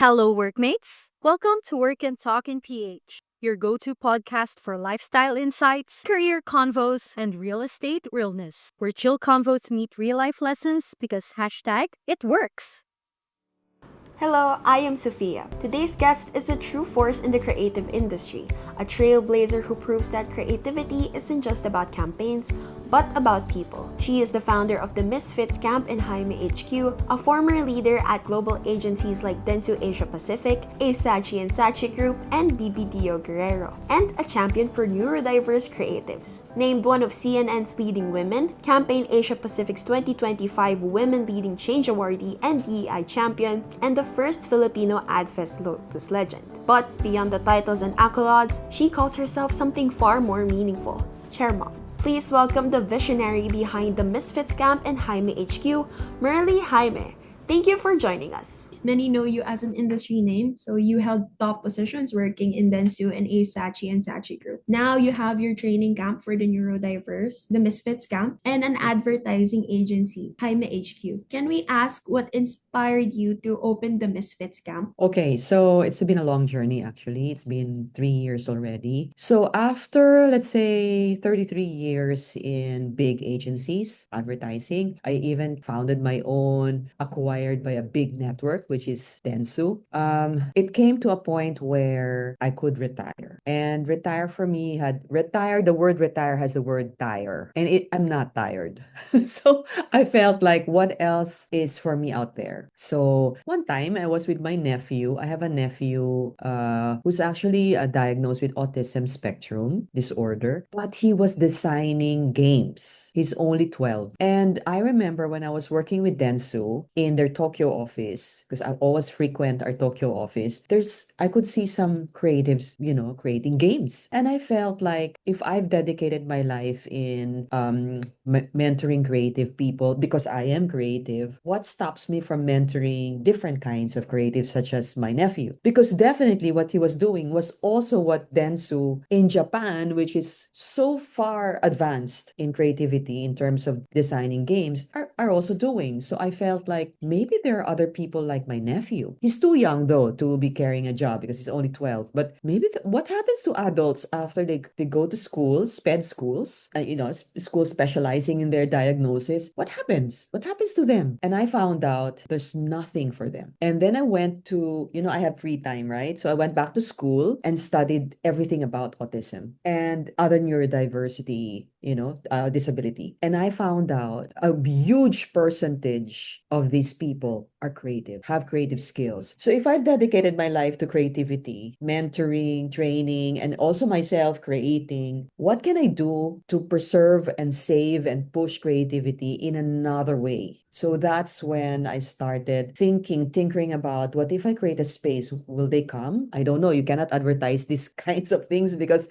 Hello, workmates. Welcome to Work and Talk in PH, your go to podcast for lifestyle insights, career convos, and real estate realness, where chill convos meet real life lessons because hashtag it works. Hello, I am Sophia. Today's guest is a true force in the creative industry, a trailblazer who proves that creativity isn't just about campaigns, but about people. She is the founder of the Misfits camp in Jaime HQ, a former leader at global agencies like Dentsu Asia Pacific, Sachi and Sachi Group, and BBDO Guerrero, and a champion for neurodiverse creatives. Named one of CNN's leading women, Campaign Asia Pacific's 2025 Women Leading Change Awardee and DEI champion, and the first Filipino AdFest Lotus legend. But beyond the titles and accolades, she calls herself something far more meaningful: Chairmom. Please welcome the visionary behind the Misfits camp in Jaime HQ, Merlee Jayme. Thank you for joining us. Many know you as an industry name, so you held top positions working in Dentsu and Sachi and Sachi Group. Now you have your training camp for the neurodiverse, the Misfits camp, and an advertising agency, Jaime HQ. Can we ask what inspired you to open the Misfits camp? Okay, so it's been a long journey actually. It's been 3 years already. So after, let's say, 33 years in big agencies, advertising, I even founded my own, acquired by a big network, which is Dentsu. It came to a point where I could retire. And retire for me had retire, the word retire has the word tire. And I'm not tired. So I felt like what else is for me out there? So one time I was with my nephew. I have a nephew who's actually diagnosed with autism spectrum disorder, but he was designing games. He's only 12. And I remember when I was working with Dentsu in their Tokyo office, because I always frequent our Tokyo office, I could see some creatives, creating games. And I felt like if I've dedicated my life in mentoring creative people because I am creative, what stops me from mentoring different kinds of creatives such as my nephew? Because definitely what he was doing was also what Dentsu in Japan, which is so far advanced in creativity in terms of designing games, are also doing. So I felt like maybe there are other people like my nephew. He's too young though to be carrying a job because he's only 12. But maybe what happens to adults after they go to schools, sped schools, schools specializing in their diagnosis? What happens? What happens to them? And I found out there's nothing for them. And then I went to, I have free time, right? So I went back to school and studied everything about autism and other neurodiversity, disability. And I found out a huge percentage of these people are creative, have creative skills. So if I've dedicated my life to creativity, mentoring, training, and also myself creating, what can I do to preserve and save and push creativity in another way? So that's when I started tinkering about what if I create a space, will they come? I don't know. You cannot advertise these kinds of things because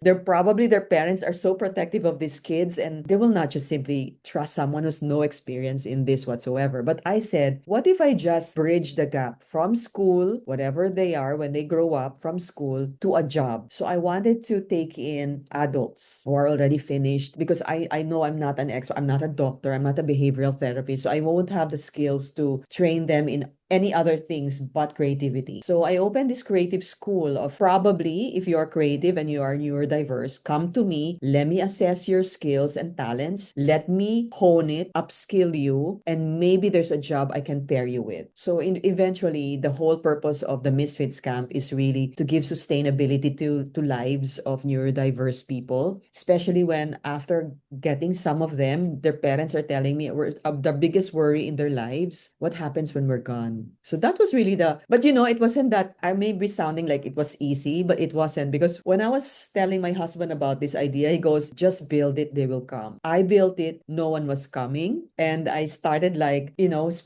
their parents are so protective of these kids and they will not just simply trust someone who's no experience in this whatsoever. But I said, what if I just bridge the gap from school, whatever they are when they grow up, from school to a job? So I wanted to take in adults who are already finished because I know I'm not an expert, I'm not a doctor, I'm not a behavioral therapist, so I won't have the skills to train them in any other things but creativity. So I opened this creative school of, probably if you are creative and you are neurodiverse, come to me, let me assess your skills and talents, let me hone it, upskill you, and maybe there's a job I can pair you with. So eventually, the whole purpose of the Misfits camp is really to give sustainability to lives of neurodiverse people, especially when after getting some of them, their parents are telling me the biggest worry in their lives, what happens when we're gone? So that was really but it wasn't that, I may be sounding like it was easy, but it wasn't, because when I was telling my husband about this idea, he goes, just build it, they will come. I built it, no one was coming. And I started like,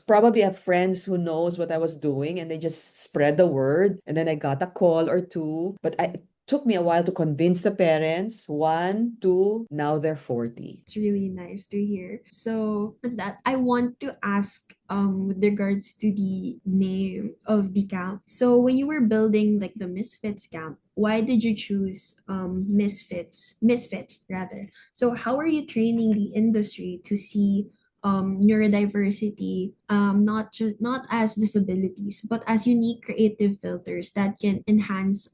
probably have friends who knows what I was doing and they just spread the word. And then I got a call or two, but took me a while to convince the parents. One, two, now they're 40. It's really nice to hear. So with that, I want to ask with regards to the name of the camp. So when you were building like the Misfits camp, why did you choose Misfit rather? So how are you training the industry to see neurodiversity not as disabilities, but as unique creative filters that can enhance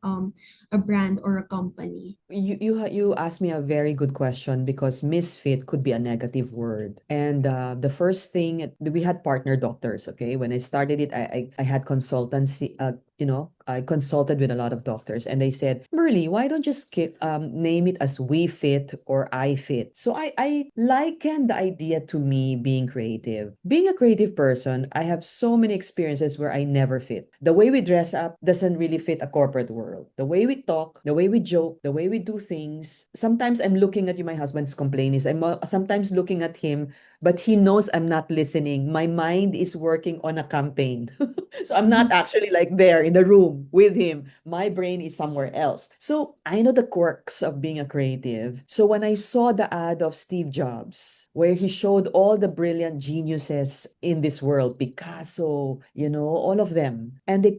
a brand or a company. You asked me a very good question because misfit could be a negative word. And the first thing we had partner doctors. Okay, when I started it, I had consultancy. I consulted with a lot of doctors, and they said, Merlee, why don't you name it as we fit or I fit? So I liken the idea to me being creative. Being a creative person, I have so many experiences where I never fit. The way we dress up doesn't really fit a corporate world. The way we talk, the way we joke, the way we do things. Sometimes I'm looking at you, my husband's complaint is I'm sometimes looking at him, but he knows I'm not listening. My mind is working on a campaign. So I'm not actually like there in the room with him. My brain is somewhere else. So I know the quirks of being a creative. So when I saw the ad of Steve Jobs, where he showed all the brilliant geniuses in this world, Picasso, all of them, and he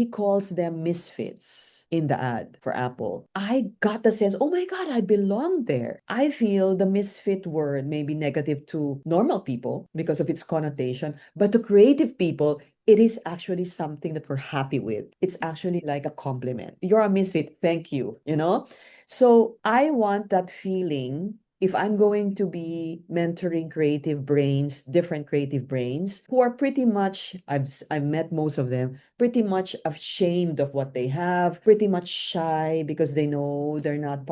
calls them misfits in the ad for Apple. I got the sense, oh my God, I belong there. I feel the misfit word may be negative to normal people because of its connotation, but to creative people, it is actually something that we're happy with. It's actually like a compliment. You're a misfit. Thank you. So I want that feeling if I'm going to be mentoring creative brains, different creative brains who are pretty much, I've met most of them, pretty much ashamed of what they have, pretty much shy because they know they're not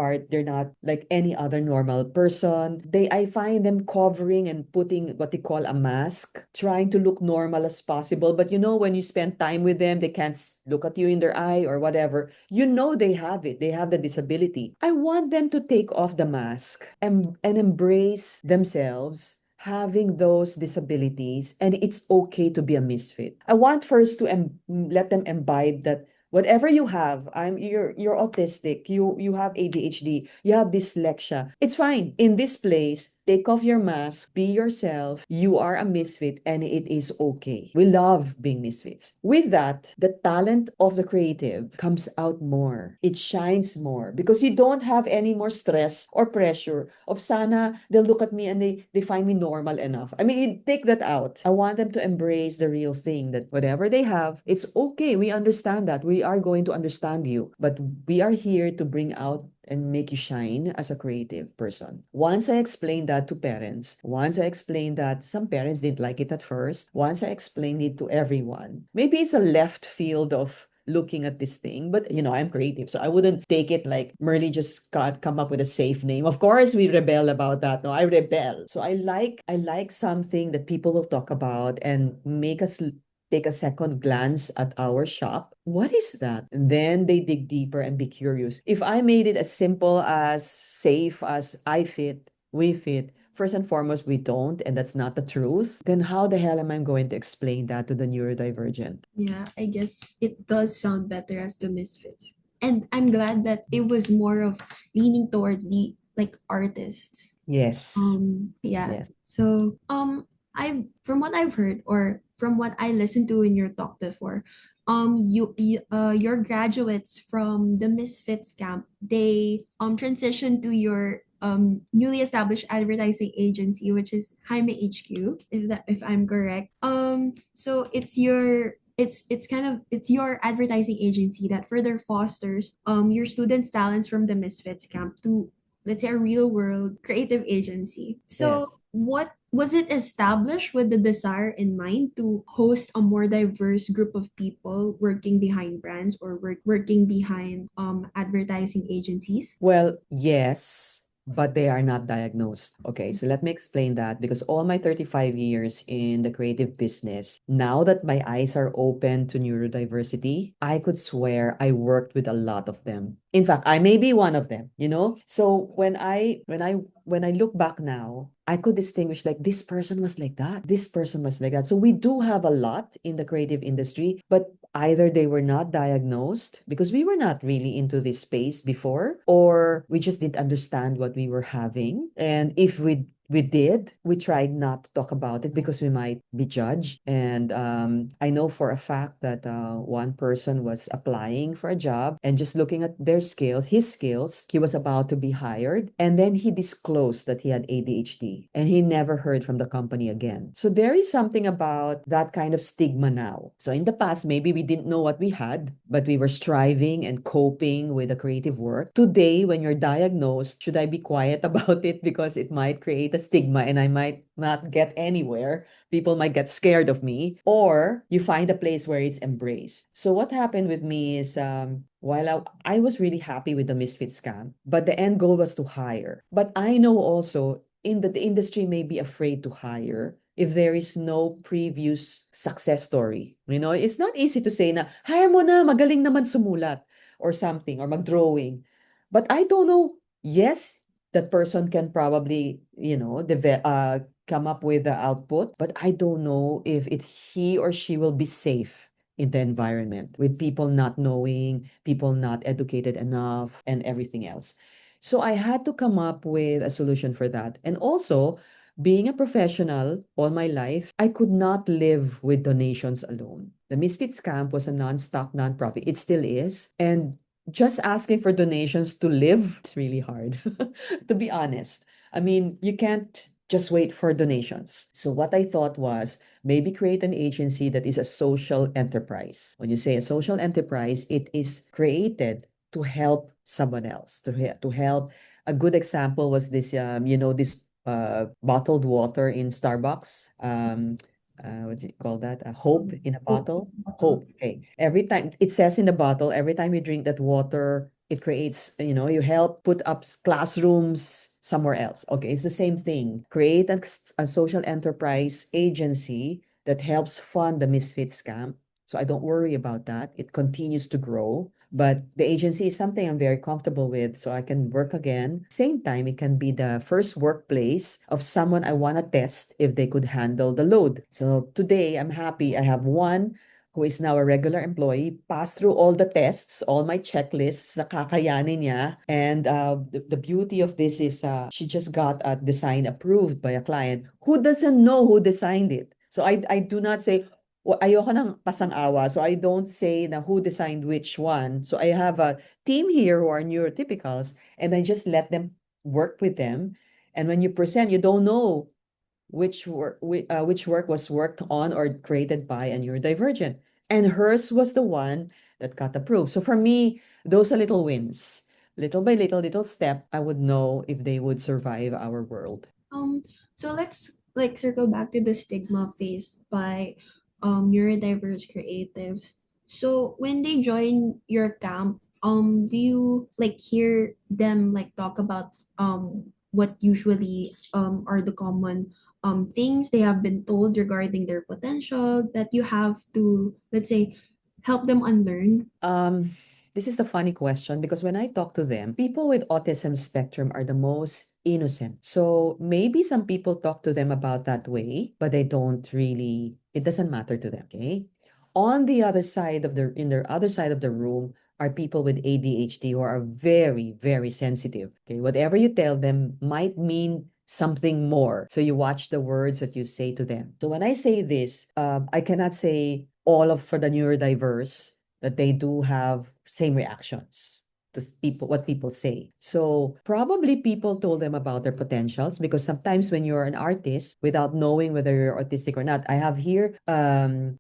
like any other normal person. I find them covering and putting what they call a mask, trying to look normal as possible. But when you spend time with them, they can't look at you in their eye or whatever. They have it. They have the disability. I want them to take off the mask and embrace themselves having those disabilities, and it's okay to be a misfit. I want first to let them imbibe that whatever you have, you're autistic, you have ADHD, you have dyslexia. It's fine. In this place, take off your mask, be yourself. You are a misfit and it is okay. We love being misfits. With that, the talent of the creative comes out more. It shines more because you don't have any more stress or pressure of sana they'll look at me and they find me normal enough. I mean, you take that out. I want them to embrace the real thing that whatever they have, it's okay. We understand that. We are going to understand you. But we are here to bring out and make you shine as a creative person. Once I explained that to parents, once I explained that some parents didn't like it at first, once I explained it to everyone, maybe it's a left field of looking at this thing, but I'm creative, so I wouldn't take it like Merlee just got come up with a safe name. Of course we rebel about that. No, I rebel. So I like something that people will talk about and make us take a second glance at our shop. What is that? And then they dig deeper and be curious. If I made it as simple as safe as I fit, we fit, first and foremost, we don't, and that's not the truth, then how the hell am I going to explain that to the neurodivergent? Yeah, I guess it does sound better as the Misfits. And I'm glad that it was more of leaning towards the like artists. Yes. Yeah. Yes. So I from what I've heard or from what I listened to in your talk before, your graduates from the Misfits camp, they transitioned to your newly established advertising agency, which is Jaime HQ, if I'm correct. So it's kind of it's your advertising agency that further fosters your students' talents from the Misfits camp to, let's say, a real world creative agency. So Yes. what was it established with the desire in mind to host a more diverse group of people working behind brands or working behind advertising agencies? Well, yes, but they are not diagnosed. Okay, so let me explain that because all my 35 years in the creative business, now that my eyes are open to neurodiversity, I could swear I worked with a lot of them. In fact, I may be one of them. So when I look back now, I could distinguish like this person was like that, this person was like that. So we do have a lot in the creative industry, but either they were not diagnosed because we were not really into this space before, or we just didn't understand what we were having. And if We did. We tried not to talk about it because we might be judged. And I know for a fact that one person was applying for a job and just looking at their skills, his skills, he was about to be hired. And then he disclosed that he had ADHD and he never heard from the company again. So there is something about that kind of stigma now. So in the past, maybe we didn't know what we had, but we were striving and coping with the creative work. Today, when you're diagnosed, should I be quiet about it because it might create a stigma and I might not get anywhere? People might get scared of me, or you find a place where it's embraced. So what happened with me is while I was really happy with the Misfit scam, but the end goal was to hire. But I know also the industry may be afraid to hire if there is no previous success story. You know, it's not easy to say na, hire mo na, magaling naman sumulat or something, or mag-drawing. But I don't know. Yes, that person can probably, come up with the output, but I don't know if he or she will be safe in the environment with people not knowing, people not educated enough, and everything else. So I had to come up with a solution for that. And also, being a professional all my life, I could not live with donations alone. The Misfits Camp was a non-stock nonprofit. It still is. And just asking for donations to live, it's really hard, to be honest. I mean, you can't just wait for donations. So what I thought was maybe create an agency that is a social enterprise. When you say a social enterprise, it is created to help someone else, to help. A good example was this, this bottled water in Starbucks. What do you call that? A hope in a Hope. bottle. Hope. Okay. Every time it says in the bottle, every time you drink that water, it creates, you help put up classrooms somewhere else. Okay, it's the same thing. Create a social enterprise agency that helps fund the Misfits camp. So I don't worry about that. It continues to grow. But the agency is something I'm very comfortable with, so I can work again. Same time, it can be the first workplace of someone I want to test if they could handle the load. So today, I'm happy I have one who is now a regular employee, passed through all the tests, all my checklists, nakakayanin niya. And the beauty of this is she just got a design approved by a client who doesn't know who designed it. So I do not say, ayoko ng pasang-awa. So I don't say na who designed which one. So I have a team here who are neurotypicals, and I just let them work with them. And when you present, you don't know which work was worked on or created by a neurodivergent. And hers was the one that got approved. So for me, those are little wins. Little by little, little step, I would know if they would survive our world. Um, so let's like circle back to the stigma faced by neurodiverse creatives. So when they join your camp, do you like hear them like talk about what usually are the common things they have been told regarding their potential that you have to, let's say, help them unlearn? This is the funny question because when I talk to them, people with autism spectrum are the most innocent. So maybe some people talk to them about that way, but they don't really, it doesn't matter to them, okay? On the other side of in their other side of the room are people with ADHD who are very, very sensitive. Okay, whatever you tell them might mean something more. So you watch the words that you say to them. So when I say this, I cannot say all of for the neurodiverse that they do have same reactions to people what people say. So probably people told them about their potentials because sometimes when you're an artist without knowing whether you're autistic or not. I have here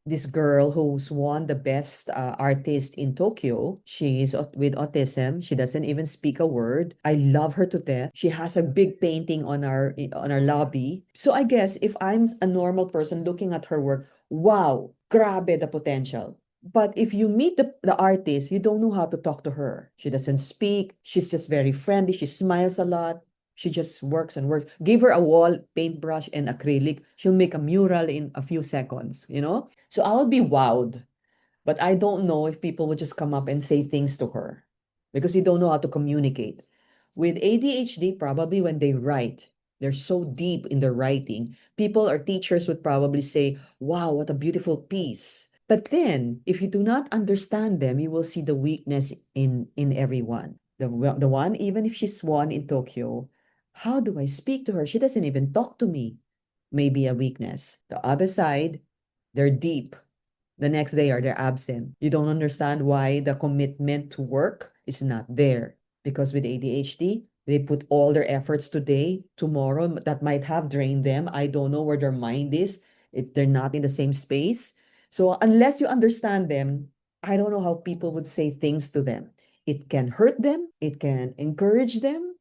this girl who's won the best artist in Tokyo. She's with autism. She doesn't even speak a word. I love her to death. She has a big painting on our lobby. So I guess if I'm a normal person looking at her work, wow, grabe the potential. But if you meet the artist, you don't know how to talk to her. She doesn't speak. She's just very friendly. She smiles a lot. She just works and works. Give her a wall, paintbrush, and acrylic. She'll make a mural in a few seconds. So I'll be wowed. But I don't know if people would just come up and say things to her because you don't know how to communicate. With ADHD, probably when they write, they're so deep in their writing. People or teachers would probably say, wow, what a beautiful piece. But then, if you do not understand them, you will see the weakness in everyone. The one, even if she's one in Tokyo, How do I speak to her? She doesn't even talk to me. Maybe a weakness. The other side, they're deep. The next day, are they're absent. You don't understand why the commitment to work is not there. Because with ADHD, they put all their efforts today, tomorrow, that might have drained them. I don't know where their mind is. If they're not in the same space. So unless you understand them, I don't know how people would say things to them. It can hurt them, it can encourage them.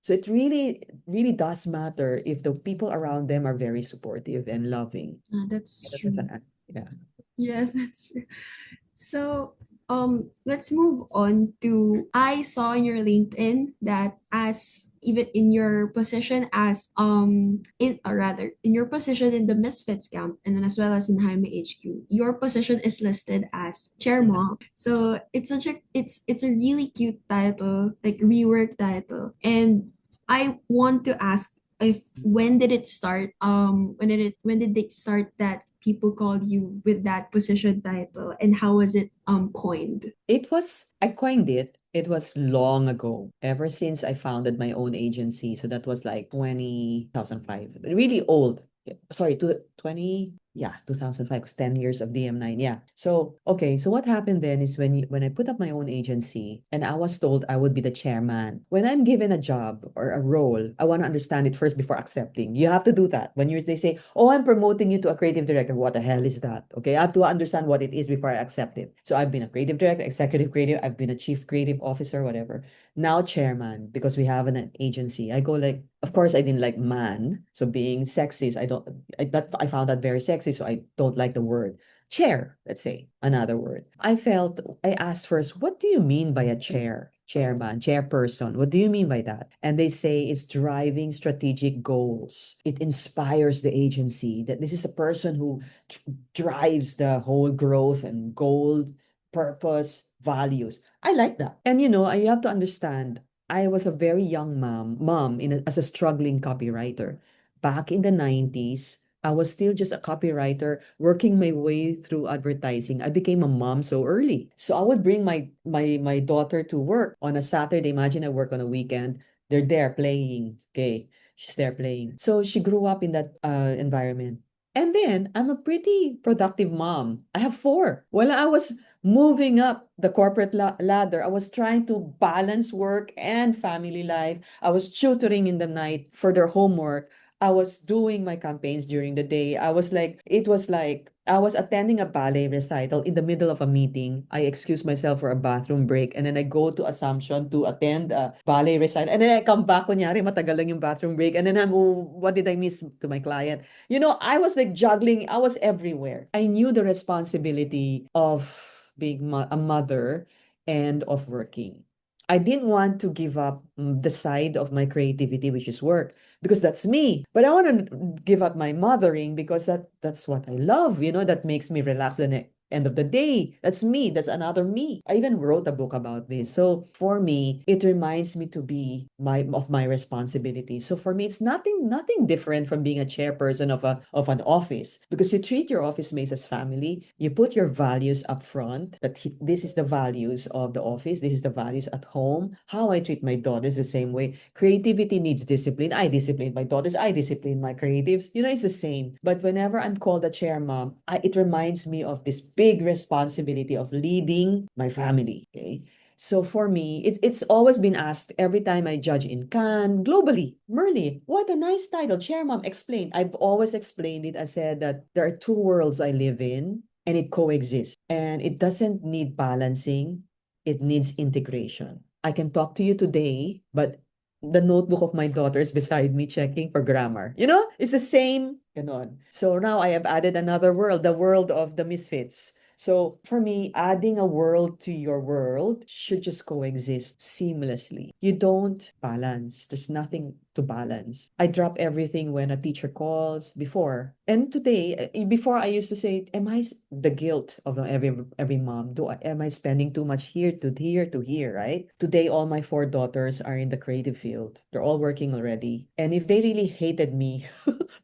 So it really, really does matter if the people around them are very supportive and loving. That's That's true. yeah. Yes, that's true. So, let's move on to, I saw in your LinkedIn that as even in your position as in or rather in your position in the Misfits camp and then as well as in Jaime HQ, your position is listed as Yeah. chairmom. So it's such a it's a really cute title, like rework title. And I want to ask if when did it start? When did they start that people called you with that position title, and how was it coined? I coined it. It was long ago, ever since I founded my own agency. So that was like 2005. Really old. Sorry, 2005 was 10 years of DM9. Yeah. So, okay. So what happened then is when I put up my own agency and I was told I would be the chairman. When I'm given a job or a role, I want to understand it first before accepting. You have to do that. They say, "Oh, I'm promoting you to a creative director." What the hell is that? Okay. I have to understand what it is before I accept it. So I've been a creative director, executive creative, I've been a chief creative officer, whatever. Now chairman, because we have an agency. I go like, of course I didn't like man. So being sexist, I found that very sexy, so I don't like the word. Chair, let's say, another word. I asked first, what do you mean by a chair? Chairman, chairperson. What do you mean by that? And they say it's driving strategic goals. It inspires the agency that this is a person who drives the whole growth and goal, purpose, values. I like that. And you have to understand, I was a very young mom as a struggling copywriter. Back in the 90s, I was still just a copywriter working my way through advertising. I became a mom so early. So I would bring my daughter to work on a Saturday. Imagine I work on a weekend. They're there playing. Okay. She's there playing. So she grew up in that environment. And then I'm a pretty productive mom. I have four. While I was moving up the corporate ladder, I was trying to balance work and family life. I was tutoring in the night for their homework. I was doing my campaigns during the day. It was like I was attending a ballet recital in the middle of a meeting. I excuse myself for a bathroom break and then I go to Assumption to attend a ballet recital. And then I come back, kunyari, matagal lang yung bathroom break. And then oh, what did I miss to my client? I was like juggling. I was everywhere. I knew the responsibility of being a mother and of working. I didn't want to give up the side of my creativity, which is work, because that's me. But I want to give up my mothering because that's what I love. That makes me relax the end of the day. That's me. That's another me. I even wrote a book about this. So for me, it reminds me to be my responsibility. So for me, it's nothing different from being a chairperson of an office, because you treat your office mates as family. You put your values up front. This is the values of the office. This is the values at home. How I treat my daughters the same way. Creativity needs discipline. I discipline my daughters. I discipline my creatives. It's the same. But whenever I'm called a chair mom, it reminds me of this big responsibility of leading my family. Okay. So for me, it's always been asked every time I judge in Cannes, globally. Merlee, what a nice title. Chairmom, explain. I've always explained it. I said that there are two worlds I live in and it coexists. And it doesn't need balancing. It needs integration. I can talk to you today, but the notebook of my daughter is beside me checking for grammar. It's the same. Ganon. So now I have added another world, the world of the misfits. So for me, adding a world to your world should just coexist seamlessly. You don't balance. There's nothing to balance. I drop everything when a teacher calls before. And today, before I used to say, am I the guilt of every mom? Am I spending too much here to here to here, right? Today, all my four daughters are in the creative field. They're all working already. And if they really hated me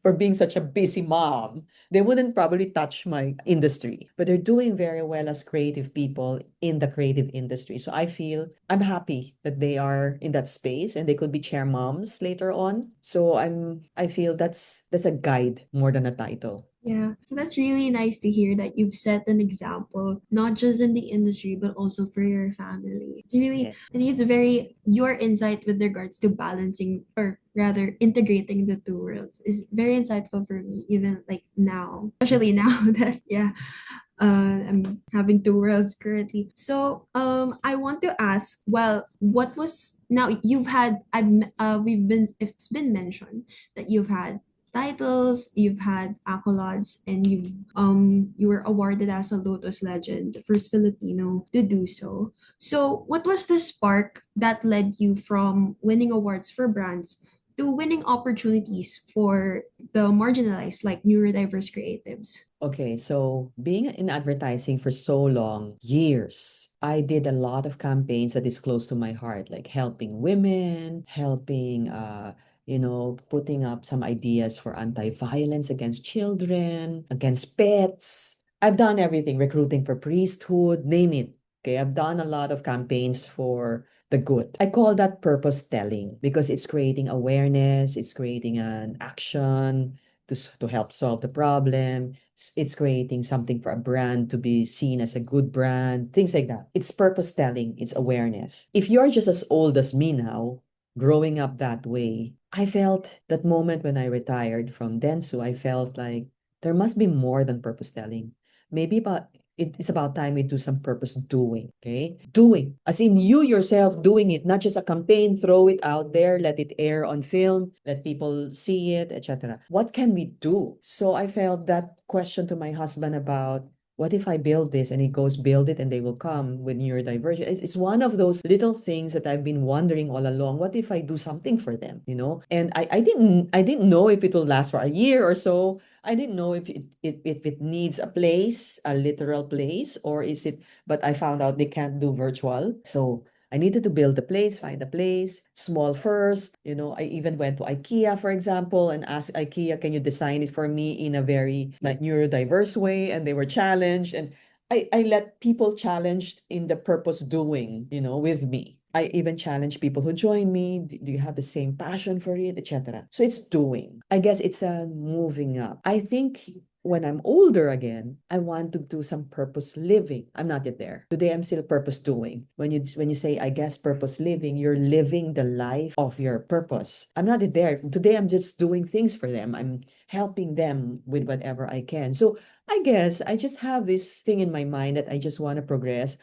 for being such a busy mom, they wouldn't probably touch my industry. But they're doing very well as creative people in the creative industry. So I feel I'm happy that they are in that space and they could be chair moms later on. So I feel that's a guide more than a title. Yeah, so that's really nice to hear that you've set an example, not just in the industry, but also for your family. It's really, Yeah. I think it's very, your insight with regards to balancing, or rather integrating the two worlds is very insightful for me, even like now, especially now that, yeah, I'm having two worlds currently. So, I want to ask, well, what was now you've had we've been it's been mentioned that you've had titles, you've had accolades, and you were awarded as a Lotus Legend, the first Filipino to do so. So, what was the spark that led you from winning awards for brands to winning opportunities for the marginalized, like neurodiverse creatives? Okay, so being in advertising for so long, years, I did a lot of campaigns that is close to my heart, like helping women, helping putting up some ideas for anti-violence against children, against pets. I've done everything, recruiting for priesthood, name it. Okay, I've done a lot of campaigns for the good. I call that purpose telling because it's creating awareness, it's creating an action to help solve the problem. It's creating something for a brand to be seen as a good brand, things like that. It's purpose telling, it's awareness. If you're just as old as me now, growing up that way, I felt that moment when I retired from Densu, I felt like there must be more than purpose telling. Maybe about it's about time we do some purpose doing, okay? Doing, as in you yourself doing it, not just a campaign, throw it out there, let it air on film, let people see it, etc. What can we do? So I felt that question to my husband about what if I build this and he goes build it and they will come with neurodivergent. It's one of those little things that I've been wondering all along. What if I do something for them, you know? And I didn't know if it will last for a year or so. I didn't know if it needs a place, a literal place, or is it, but I found out they can't do virtual. So I needed to build a place, find a place, small first. I even went to IKEA, for example, and asked IKEA, can you design it for me in a very like neurodiverse way? And they were challenged. And I let people challenged in the purpose doing, with me. I even challenge people who join me. Do you have the same passion for it, etc.? So it's doing. I guess it's a moving up. I think when I'm older again, I want to do some purpose living. I'm not yet there. Today I'm still purpose doing. When you say I guess purpose living, you're living the life of your purpose. I'm not yet there. Today I'm just doing things for them. I'm helping them with whatever I can. So I guess I just have this thing in my mind that I just want to progress.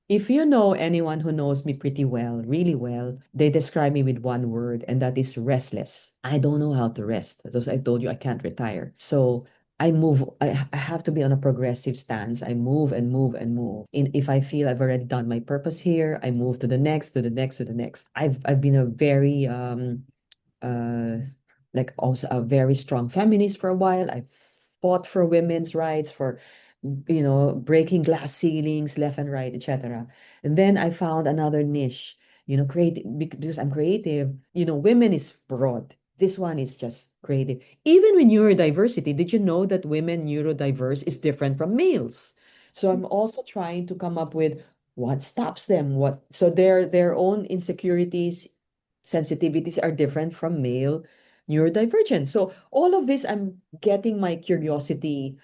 If you know anyone who knows me pretty well, really well, they describe me with one word, and that is restless. I don't know how to rest. As I told you, I can't retire. So I move. I have to be on a progressive stance. I move and move and move. If I feel I've already done my purpose here, I move to the next, to the next, to the next. I've been a very uh like also a very strong feminist for a while. I fought for women's rights, for breaking glass ceilings left and right, etc. And then I found another niche, creative, because I'm creative. Women is broad. This one is just creative. Even with neurodiversity, did you know that women neurodiverse is different from males? So I'm also trying to come up with what stops them, so their own insecurities, sensitivities are different from male neurodivergent. So all of this, I'm getting my curiosity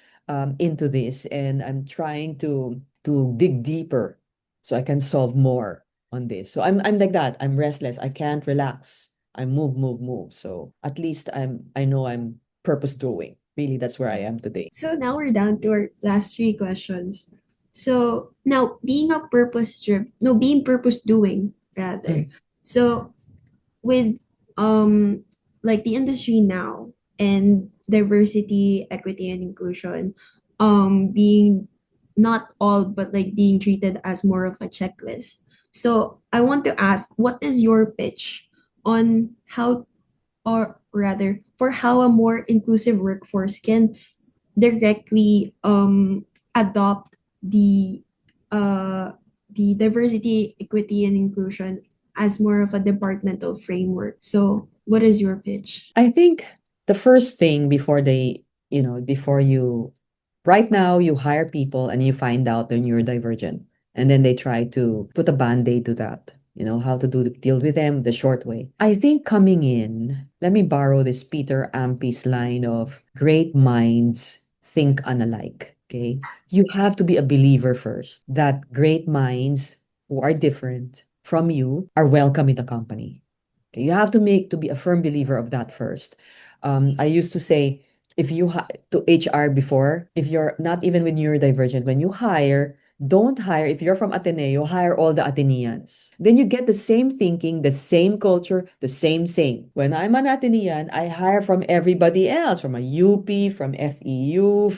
into this, and I'm trying to dig deeper so I can solve more on this. So I'm like that. I'm restless. I can't relax. I move, move, move. So at least I know I'm purpose doing. Really, that's where I am today. So now we're down to our last three questions. So now being a purpose driven, no, being purpose doing rather. Mm. So with um like the industry now and diversity, equity and inclusion being not all but like being treated as more of a checklist. So I want to ask, what is your pitch on how, or rather for how a more inclusive workforce can directly adopt uh, the diversity, equity, and inclusion as more of a departmental framework. So, what is your pitch? I think the first thing before before you, right now, you hire people and you find out they're neurodivergent. And then they try to put a band-aid to that, how to deal with them the short way. I think coming in, let me borrow this Peter Ampe's line of great minds think unalike. Okay. You have to be a believer first that great minds who are different from you are welcome in the company. Okay, you have to be a firm believer of that first. I used to say, if you to HR before, if you're not even when you're divergent, when you hire, don't hire if you're from Ateneo, hire all the Ateneans. Then you get the same thinking, the same culture, the same. When I'm an Atenean, I hire from everybody else, from a UP, from FEU,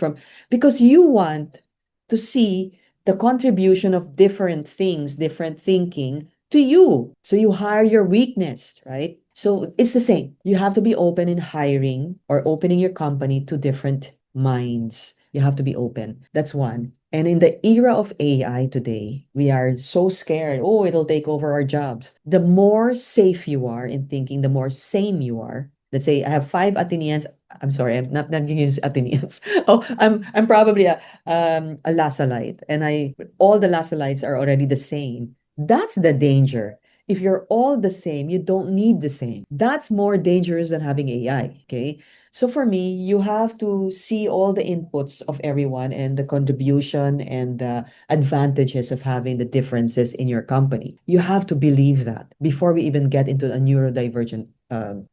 because you want to see the contribution of different things, different thinking to you. So you hire your weakness, right? So it's the same. You have to be open in hiring or opening your company to different minds. You have to be open. That's one. And in the era of AI today, we are so scared. Oh, it'll take over our jobs. The more safe you are in thinking, the more sane you are. Let's say I have five Athenians. I'm sorry, I'm not going to use Athenians. Oh, I'm probably a Lasalite, and all the Lasalites are already the same. That's the danger. If you're all the same, you don't need the same. That's more dangerous than having AI. Okay. So for me, you have to see all the inputs of everyone and the contribution and the advantages of having the differences in your company. You have to believe that before we even get into a neurodivergent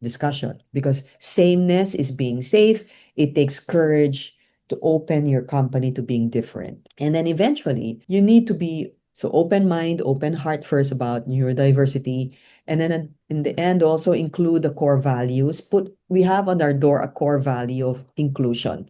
discussion, because sameness is being safe. It takes courage to open your company to being different. And then eventually, you need to be so open mind, open heart first about neurodiversity. And then in the end, also include the core values. We have on our door a core value of inclusion.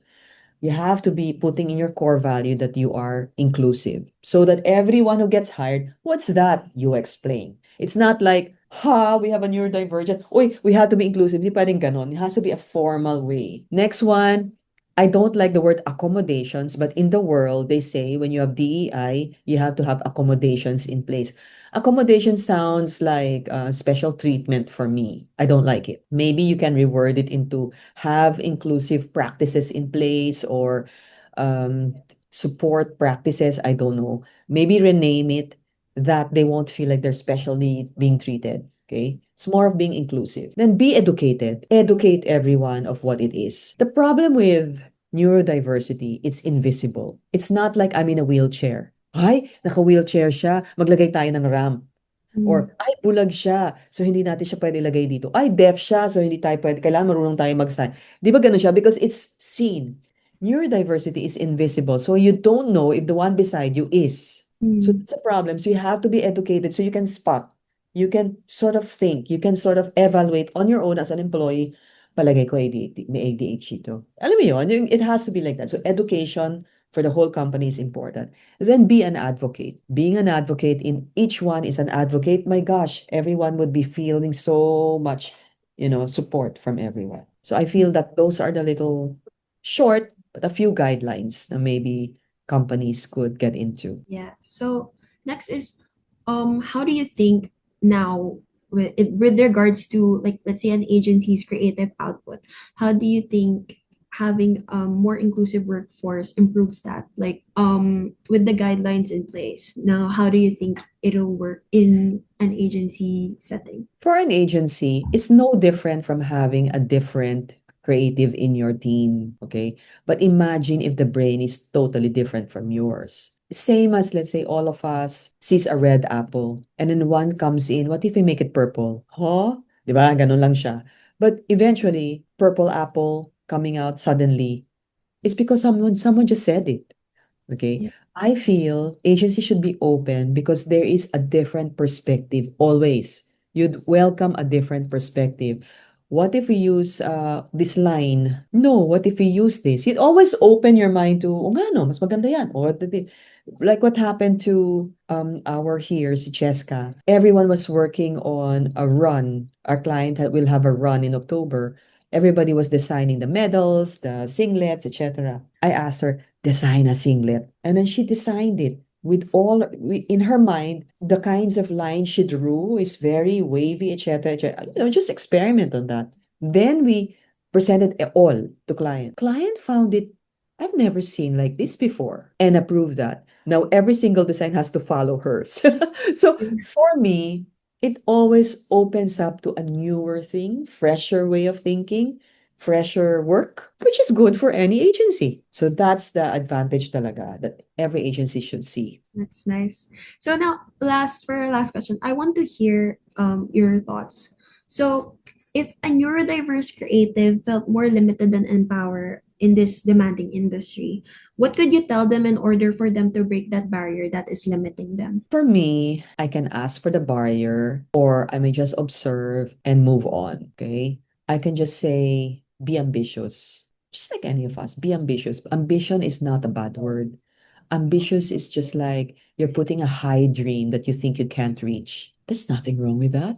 You have to be putting in your core value that you are inclusive so that everyone who gets hired, what's that? You explain. It's not like, we have a neurodivergent. Uy, we have to be inclusive. Di pa rin ganon. It has to be a formal way. Next one, I don't like the word accommodations, but in the world, they say when you have DEI, you have to have accommodations in place. Accommodation sounds like special treatment for me. I don't like it. Maybe you can reword it into have inclusive practices in place or um, support practices. I don't know. Maybe rename it that they won't feel like they're specially being treated. Okay. It's more of being inclusive. Then be educated. Educate everyone of what it is. The problem with neurodiversity, it's invisible. It's not like I'm in a wheelchair. Ay, naka-wheelchair siya, maglagay tayo ng ramp. Mm. Or, ay, bulag siya, so hindi natin siya pwede ilagay dito. Ay, deaf siya, so hindi tayo pwede, kailangan marunong tayo mag-sign. Di ba ganun siya? Because it's seen. Neurodiversity is invisible, so you don't know if the one beside you is. So Mm. that's a problem. So you have to be educated so you can spot. You can sort of think. You can sort of evaluate on your own as an employee. Palagay ko ADHD, may ADHD to. Alam mo yun, it has to be like that. So education for the whole company is important. Then be an advocate. Being an advocate in each one is an advocate. My gosh, everyone would be feeling so much, support from everyone. So I feel that those are the little short, but a few guidelines that maybe companies could get into. Yeah. So next is, how do you think now with regards to, like, let's say an agency's creative output, how do you think having a more inclusive workforce improves that? Like, with the guidelines in place now, how do you think it'll work in an agency setting? For an agency, it's no different from having a different creative in your team, okay? But imagine if the brain is totally different from yours. Same as, let's say, all of us sees a red apple and then one comes in, what if we make it purple? Huh? Di ba? Ganun lang siya. But eventually, purple apple coming out suddenly is because someone just said it. Okay. Yeah. I feel agency should be open because there is a different perspective always. You'd welcome a different perspective. What if we use this line? No, what if we use this? You'd always open your mind to, oh nga no, mas maganda yan. Or like what happened to our here, si Cheska. Everyone was working on a run. Our client will have a run in October. Everybody was designing the medals, the singlets, etc. I asked her, design a singlet. And then she designed it with in her mind, the kinds of lines she drew is very wavy, etc., etc. Just experiment on that. Then we presented it all to client. Client found it, I've never seen like this before, and approved that. Now every single design has to follow hers. So for me, it always opens up to a newer thing, fresher way of thinking, fresher work, which is good for any agency. So that's the advantage talaga that every agency should see. That's nice. So now, for our last question, I want to hear your thoughts. So, if a neurodiverse creative felt more limited than empowered in this demanding industry, what could you tell them in order for them to break that barrier that is limiting them? For me, I can ask for the barrier or I may just observe and move on. Okay. I can just say, be ambitious. Just like any of us, be ambitious. Ambition is not a bad word. Ambitious is just like you're putting a high dream that you think you can't reach. There's nothing wrong with that.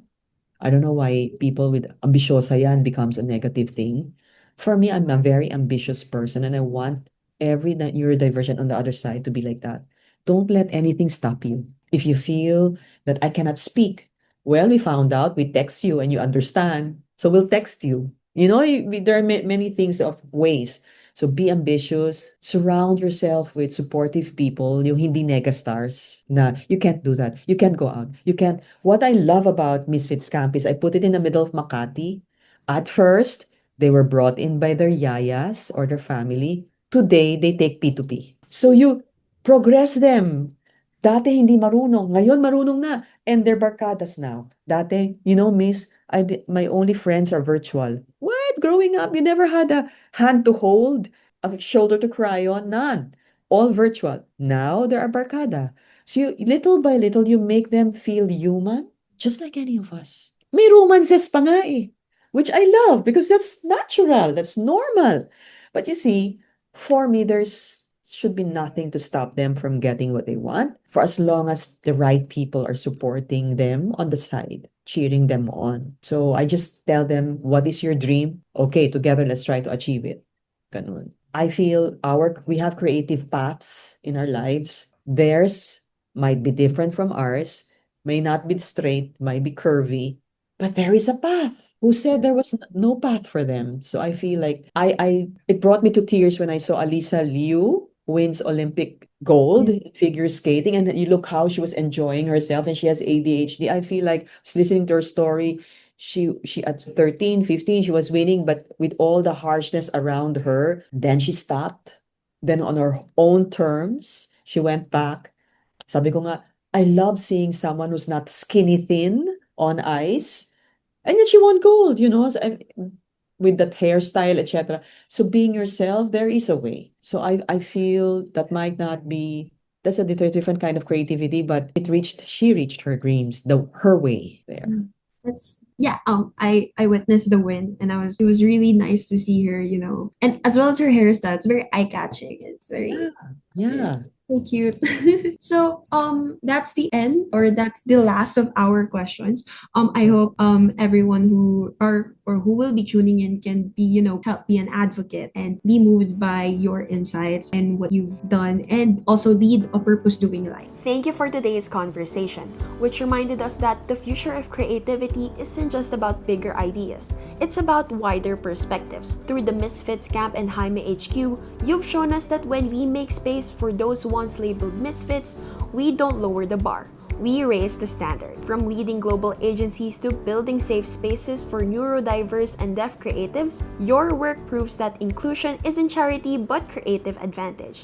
I don't know why people with ambisyosa yan becomes a negative thing. For me, I'm a very ambitious person and I want every neurodivergent on the other side to be like that. Don't let anything stop you. If you feel that I cannot speak, well, we found out we text you and you understand. So we'll text you. There are many things of ways. So be ambitious, surround yourself with supportive people, yung hindi negastars na you can't do that, you can't go out, you can't. What I love about Misfits Camp is I put it in the middle of Makati. At first, they were brought in by their yayas or their family. Today, they take P2P. So you progress them. Dati hindi marunong, ngayon marunong na. And they're barkadas now. Dati, miss, my only friends are virtual. What? Growing up, you never had a hand to hold, a shoulder to cry on? None. All virtual. Now, there are barkada. So little by little, you make them feel human, just like any of us. May romances pa nga eh, which I love because that's natural, that's normal. But you see, for me, there's should be nothing to stop them from getting what they want for as long as the right people are supporting them on the side, cheering them on. So I just tell them, what is your dream? Okay, together, let's try to achieve it. Ganun. I feel we have creative paths in our lives. Theirs might be different from ours, may not be straight, might be curvy, but there is a path. Who said there was no path for them? So I feel like it brought me to tears when I saw Alisa Liu wins Olympic gold in figure skating, and you look how she was enjoying herself, and she has ADHD. I feel like just listening to her story. She at 13, 15, she was winning, but with all the harshness around her, then she stopped. Then on her own terms, she went back. Sabi ko nga, I love seeing someone who's not skinny thin on ice. And yet she won gold, and with that hairstyle, etc. So being yourself, there is a way. So I feel that might not be, that's a different kind of creativity, but she reached her dreams, her way there. That's I witnessed the win and it was really nice to see her, and as well as her hairstyle, it's very eye-catching. It's very Yeah. so cute. So that's the end, or that's the last of our questions. I hope everyone who will be tuning in can be, help be an advocate and be moved by your insights and what you've done, and also lead a purpose doing life. Thank you for today's conversation, which reminded us that the future of creativity isn't just about bigger ideas. It's about wider perspectives. Through the Misfits Camp and Jaime HQ, you've shown us that when we make space for those once labeled misfits, we don't lower the bar. We raise the standard. From leading global agencies to building safe spaces for neurodiverse and deaf creatives, your work proves that inclusion isn't charity but creative advantage.